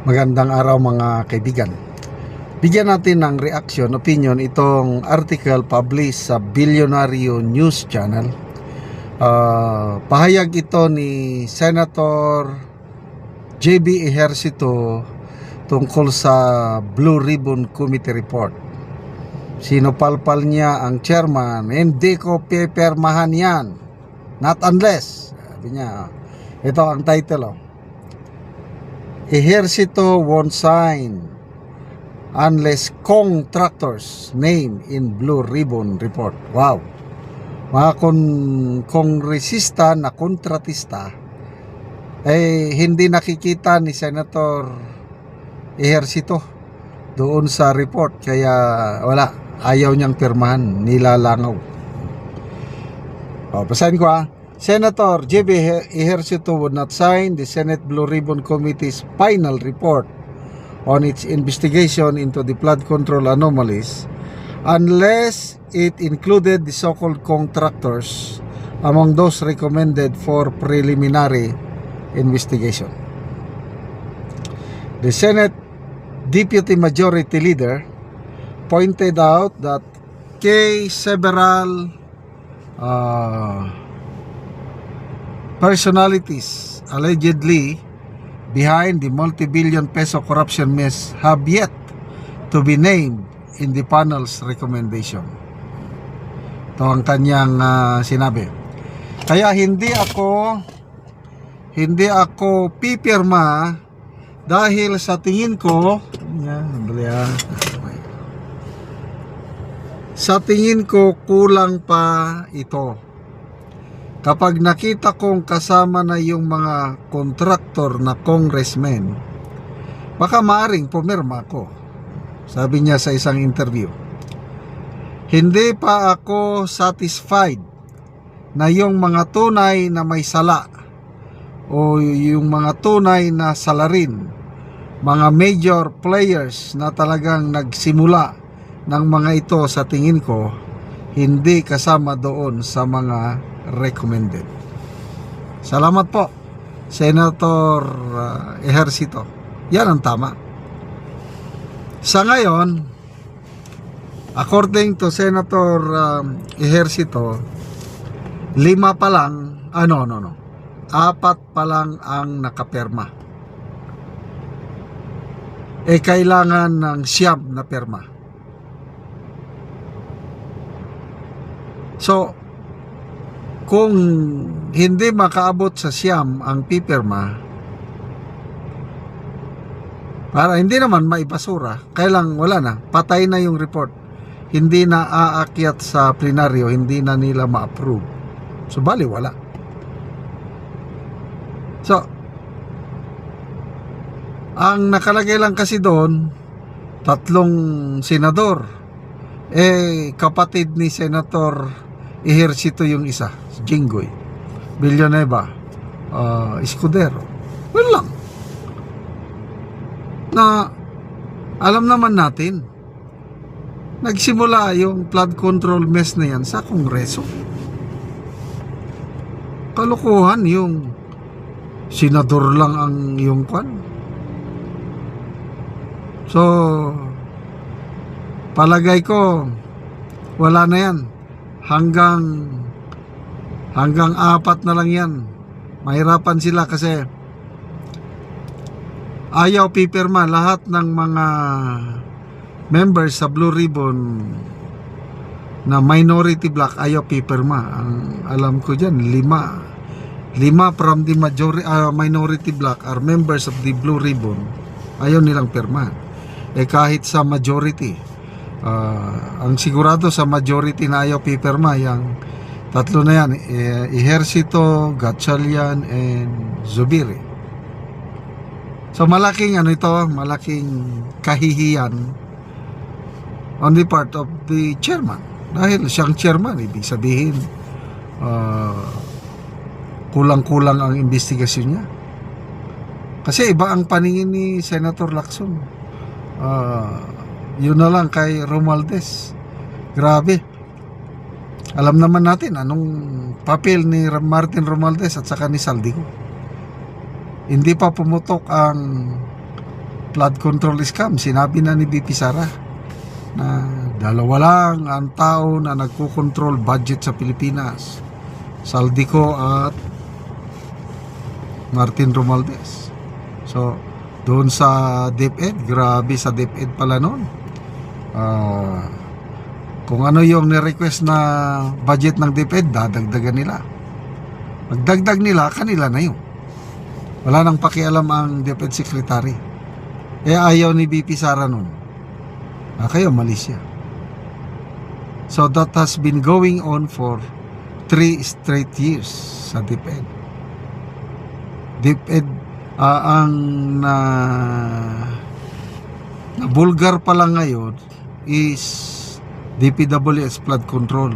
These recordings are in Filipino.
Magandang araw mga kaibigan. Bigyan natin ng reaction, opinion itong article published sa Bilyonaryo News Channel. Pahayag ito ni Senator JB Ejercito tungkol sa Blue Ribbon Committee Report. Sinupalpal niya ang chairman, hindi ko pipirmahan yan, not unless, sabi niya. Ito ang title, Ejercito won't sign unless contractors name in Blue Ribbon Report. Wow. Mga kongresista na kontratista hindi nakikita ni Senator Ejercito doon sa report, kaya wala, ayaw niyang pirmahan, nilalangaw. Basahin ko Senator JB Ejercito would not sign the Senate Blue Ribbon Committee's final report on its investigation into the flood control anomalies unless it included the so-called contractors among those recommended for preliminary investigation. The Senate Deputy Majority Leader pointed out that several personalities allegedly behind the multi-billion peso corruption mess have yet to be named in the panel's recommendation. Ito ang kanyang sinabi. Kaya hindi ako pipirma dahil sa tingin ko kulang pa ito. Kapag nakita kong kasama na yung mga kontraktor na congressmen, baka maaring pumirma ako, sabi niya sa isang interview. Hindi pa ako satisfied na yung mga tunay na may sala o yung mga tunay na salarin, mga major players na talagang nagsimula ng mga ito, sa tingin ko hindi kasama doon sa mga recommended. Salamat po, Senator Ejercito. Yan ang tama. Sa ngayon, according to Senator Ejercito, 5 pa lang, apat pa lang ang nakapirma. Kailangan ng 9 na pirma. So, kung hindi makaabot sa 9 ang pipirma, para hindi naman maibasura, kailang wala na, patay na yung report, hindi na aakyat sa plenaryo, hindi na nila ma-approve. So bali wala. So ang nakalagay lang kasi doon, 3 senador, kapatid ni Senator Ejercito yung isa, si Jinggoy Villanueva Escudero. Well lang na alam naman natin, nagsimula yung flood control mess na yan sa Kongreso. Kalokohan, yung senador lang ang yung kwan. So palagay ko wala na yan, hanggang 4 na lang yan. Mahirapan sila kasi ayaw pipirma lahat ng mga members sa Blue Ribbon na minority block, ayaw pipirma. Ang alam ko dyan, 5 from the minority block are members of the Blue Ribbon, ayaw nilang pirma. Kahit sa majority, ang sigurado sa majority na ayaw pipirma, yung 3 na yan, Ejercito, Gatchalian, and Zubiri. So malaking malaking kahihiyan on the part of the chairman. Dahil siyang chairman, ibig sabihin kulang-kulang ang investigasyon niya. Kasi iba ang paningin ni Senator Lacson. Yun na lang kay Romualdez. Grabe. Alam naman natin anong papel ni Martin Romualdez at saka ni Saldico. Hindi pa pumutok ang flood control scam. Sinabi na ni BP Sara na 2 lang ang tao na nagko-control budget sa Pilipinas, Saldico at Martin Romualdez. So doon sa DepEd, grabe sa DepEd pala noon. Kung ano yung ni-request na budget ng DepEd, dadagdagan nila. Pagdagdag nila, kanila na yun. Wala nang pakialam ang DepEd Secretary. Ayaw ni BP Sara nun. Kayo, mali siya. So that has been going on for 3 straight years sa DepEd. DepEd ang na bulgar pa lang ngayon is DPWH flood control.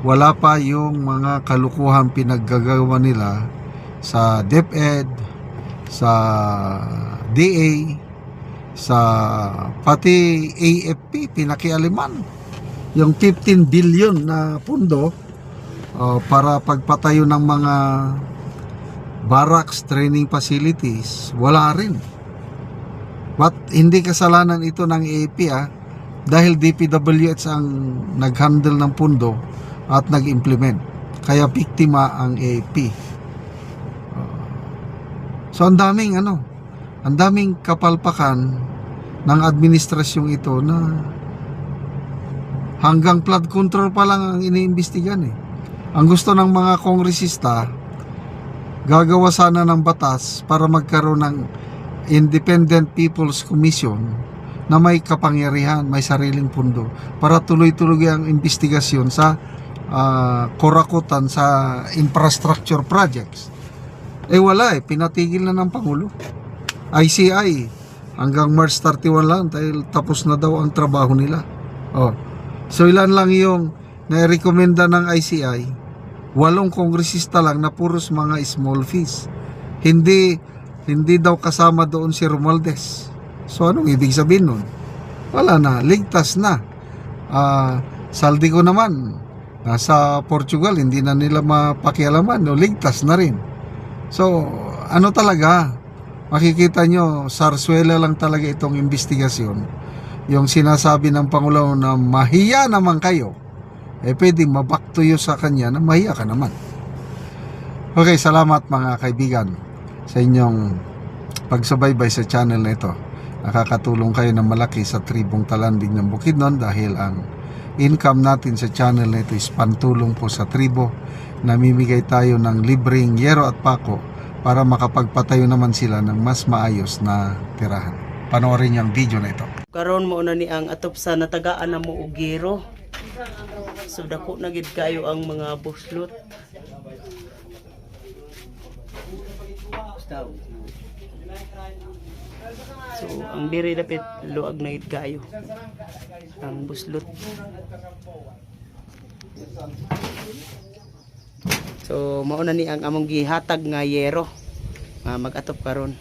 Wala pa yung mga kalukuhan pinaggagawa nila sa DepEd, sa DA, sa pati AFP, pinakialiman yung 15 billion na pundo para pagpatayo ng mga barracks, training facilities. Wala rin. But hindi kasalanan ito ng AFP dahil DPWH ang nag-handle ng pundo at nag-implement. Kaya biktima ang AFP. So ang daming kapalpakan ng administrasyong ito na hanggang flood control pa lang ang iniimbestigan eh. Ang gusto ng mga kongresista, gagawa sana ng batas para magkaroon ng Independent People's Commission na may kapangyarihan, may sariling pundo para tuloy-tuloy ang investigasyon sa korakutan sa infrastructure projects. Wala pinatigil na ng Pangulo. ICI hanggang March 31 lang dahil tapos na daw ang trabaho nila. So ilan lang yung nairekomenda ng ICI? 8 kongresista lang na puros mga small fees. Hindi daw kasama doon si Romualdez. So anong ibig sabihin nun? Wala na, ligtas na. Saldico naman nasa Portugal, hindi na nila mapakialaman, ligtas na rin. So ano talaga, makikita nyo, sarswela lang talaga itong investigasyon. Yung sinasabi ng Pangulo na mahiya naman kayo, pwedeng mabaktuyo sa kanya na mahiya ka naman. Okay, salamat mga kaibigan sa inyong pagsubaybay sa channel na ito. Nakakatulong kayo ng malaki sa tribong Talanding ng Bukidnon dahil ang income natin sa channel na ito is pantulong po sa tribo. Namimigay tayo ng libreng yero at pako para makapagpatayo naman sila ng mas maayos na tirahan. Panoorin niyo ang video na ito. Karon mo na ni ang atop sa natagaan na mo og gero. So dako na gid kayo ang mga buslot. So ang diri dapat luag na gid kayo ang buslot. So mao na ni ang among gihatag nga yero. Mag-atop karon.